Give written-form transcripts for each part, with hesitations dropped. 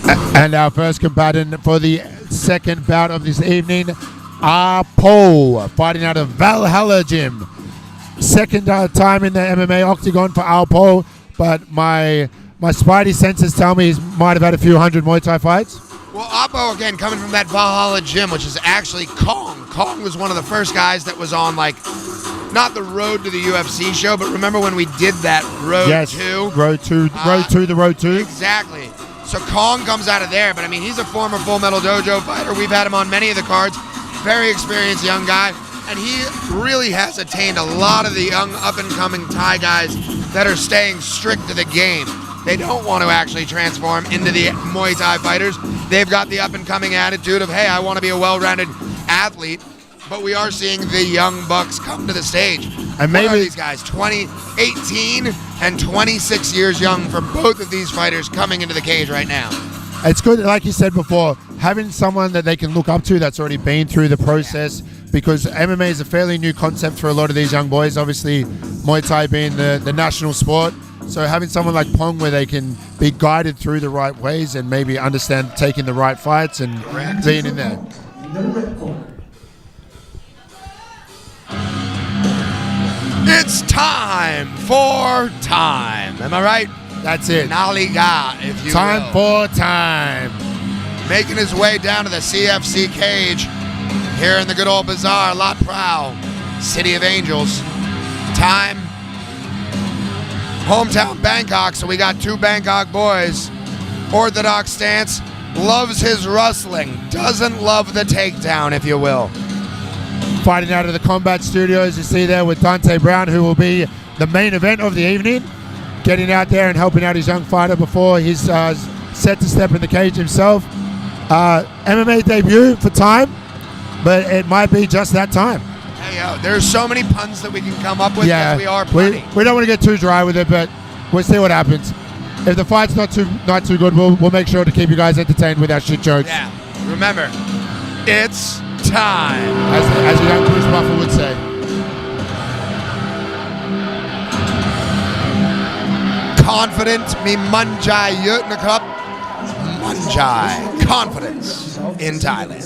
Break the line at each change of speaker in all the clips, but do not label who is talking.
And our first combatant for the second bout of this evening, Arpo, fighting out of Valhalla gym. Second time in the MMA octagon for Arpo, but my spidey senses tell me he might have had a few hundred Muay Thai fights.
Well, Oppo, again, coming from that Valhalla gym, which is actually Kong. Kong was one of the first guys that was on, like, not the road to the UFC show, but remember when we did that Road 2?
Road 2, the Road 2.
Exactly. So Kong comes out of there, but I mean, he's a former Full Metal Dojo fighter. We've had him on many of the cards. Very experienced young guy, and he really has attained a lot of the young up-and-coming Thai guys that are staying strict to the game. They don't want to actually transform into the Muay Thai fighters. They've got the up-and-coming attitude of, hey, I want to be a well-rounded athlete. But we are seeing the young bucks come to the stage. And maybe what are these guys, 18 and 26 years young for both of these fighters coming into the cage right now.
It's good, like you said before, having someone that they can look up to that's already been through the process, because MMA is a fairly new concept for a lot of these young boys, obviously Muay Thai being the national sport. So having someone like Pong where they can be guided through the right ways and maybe understand taking the right fights and being in there.
It's time for time. Am I right?
That's it.
Naliga, if you
Time
will.
for time.
Making his way down to the CFC cage here in the good old bazaar, Lat Pral, City of Angels. Time. Hometown Bangkok, so we got two Bangkok boys. Orthodox stance, loves his wrestling, doesn't love the takedown, if you will.
Fighting out of the combat studios, you see there with Dante Brown, who will be the main event of the evening. Getting out there and helping out his young fighter before he's set to step in the cage himself. MMA debut for time, but it might be just that time.
Hey, there's so many puns that we can come up with because we are plenty.
We don't want to get too dry with it, but we'll see what happens. If the fight's not too good, we'll make sure to keep you guys entertained with our shit jokes.
Yeah, remember, it's time.
As the young Bruce Buffer would say.
Confident me manjai yut nakrap. Manjai. Confidence in Thailand.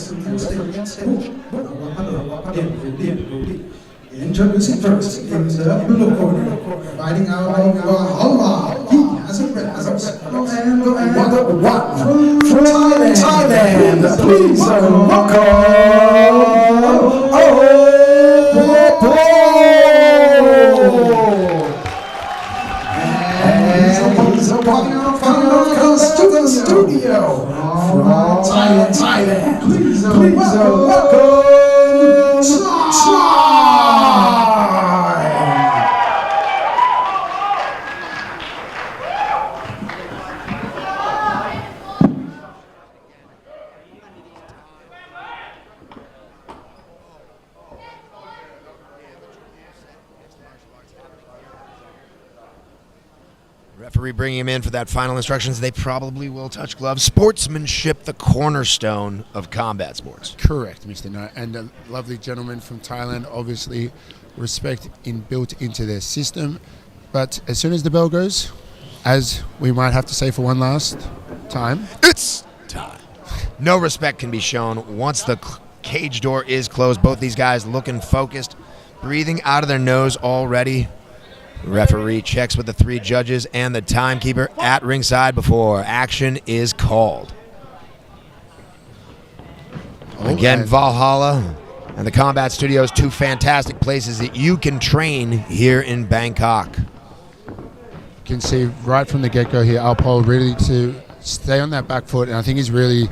Introducing first in the blue corner, fighting out of Valhalla. He has a red and one from Thailand. Please welcome And he's coming out to the studio from Thailand. Please welcome
Referee bringing him in for that final instructions. They probably will touch gloves. Sportsmanship, the cornerstone of combat sports.
Correct, Mr. Knight. And a lovely gentleman from Thailand, obviously respect built into their system. But as soon as the bell goes, as we might have to say for one last time,
it's time. No respect can be shown once the cage door is closed. Both these guys looking focused, breathing out of their nose already. Referee checks with the three judges and the timekeeper at ringside before action is called. Again, Valhalla and the Combat Studios, two fantastic places that you can train here in Bangkok.
You can see right from the get-go here, Alpo really to stay on that back foot, and I think he's really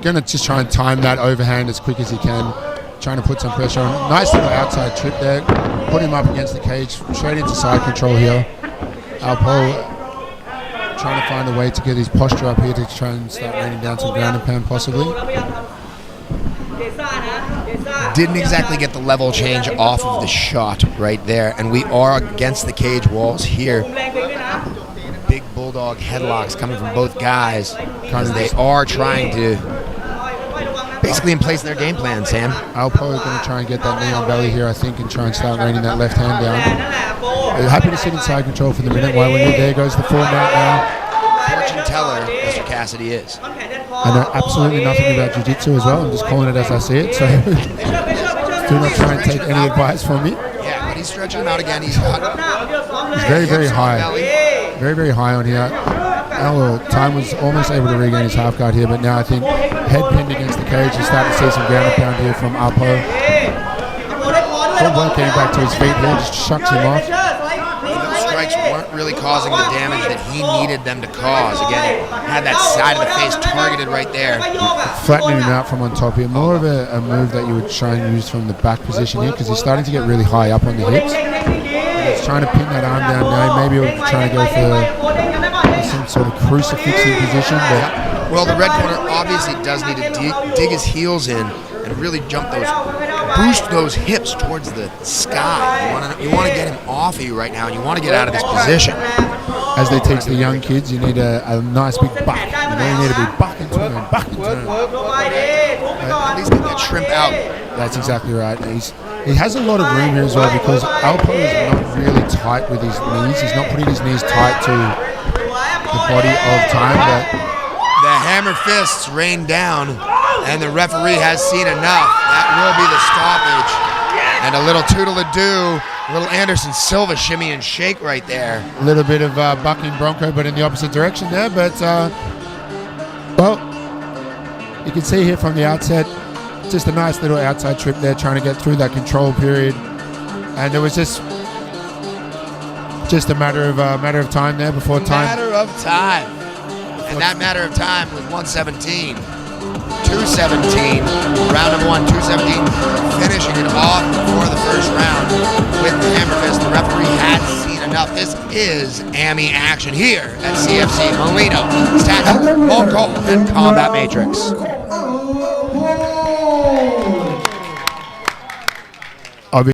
going to just try and time that overhand as quick as he can, trying to put some pressure on. Nice little outside trip there. Put him up against the cage, straight into side control here. Alpo trying to find a way to get his posture up here to try and start raining down some ground and pound possibly.
Didn't exactly get the level change off of the shot right there, and we are against the cage walls here. Big bulldog headlocks coming from both guys because they are trying to basically in place their game plan, Sam.
Alpo is going to try and get that knee on belly here, I think, and try and start raining that left hand down. Happy to sit in side control for the minute. While we're there goes the format now.
Fortune teller, Mr. badass that he is.
I know absolutely nothing about jiu-jitsu as well. I'm just calling it as I see it. So do not try and take any advice from me.
Yeah, but he's stretching him out again. He's
Very, very high.
belly.
Very, very high on here. Our time was almost able to regain his half guard here, but now I think head pinned against the cage. You start to see some ground and pound here from Alpo. Good work getting back to his feet here, just shucks him off.
Those strikes weren't really causing the damage that he needed them to cause. Again, had that side of the face targeted right there.
Flattening him out from on top here. More of a move that you would try and use from the back position here, because he's starting to get really high up on the hips. He's trying to pin that arm down now. Maybe he'll try to go for some sort of crucifixing position. But
well, the red corner obviously does need to dig his heels in and really boost those hips towards the sky. You want to get him off of you right now, and you want to get out of this position.
As they teach the young kids, you need a nice big buck. You need to be buck and turn, buck and turn.
At least get that shrimp out.
That's exactly right. He has a lot of room here as well, because Alpo is not really tight with his knees. He's not putting his knees tight to the body of time. But
the hammer fists rain down, and the referee has seen enough. That will be the stoppage. And a little toodle-a-doo, a little Anderson Silva shimmy and shake right there.
A little bit of bucking Bronco, but in the opposite direction there. But, well, you can see here from the outset, just a nice little outside trip there, trying to get through that control period. And it was just a matter of time there before time.
Matter of time. And that matter of time was 117. 217. Round number 1, 217. Finishing it off before the first round with the hammer fist. The referee had seen enough. This is AMI action here at SeaFC Molino, Statue, Ball Call, and Combat Matrix.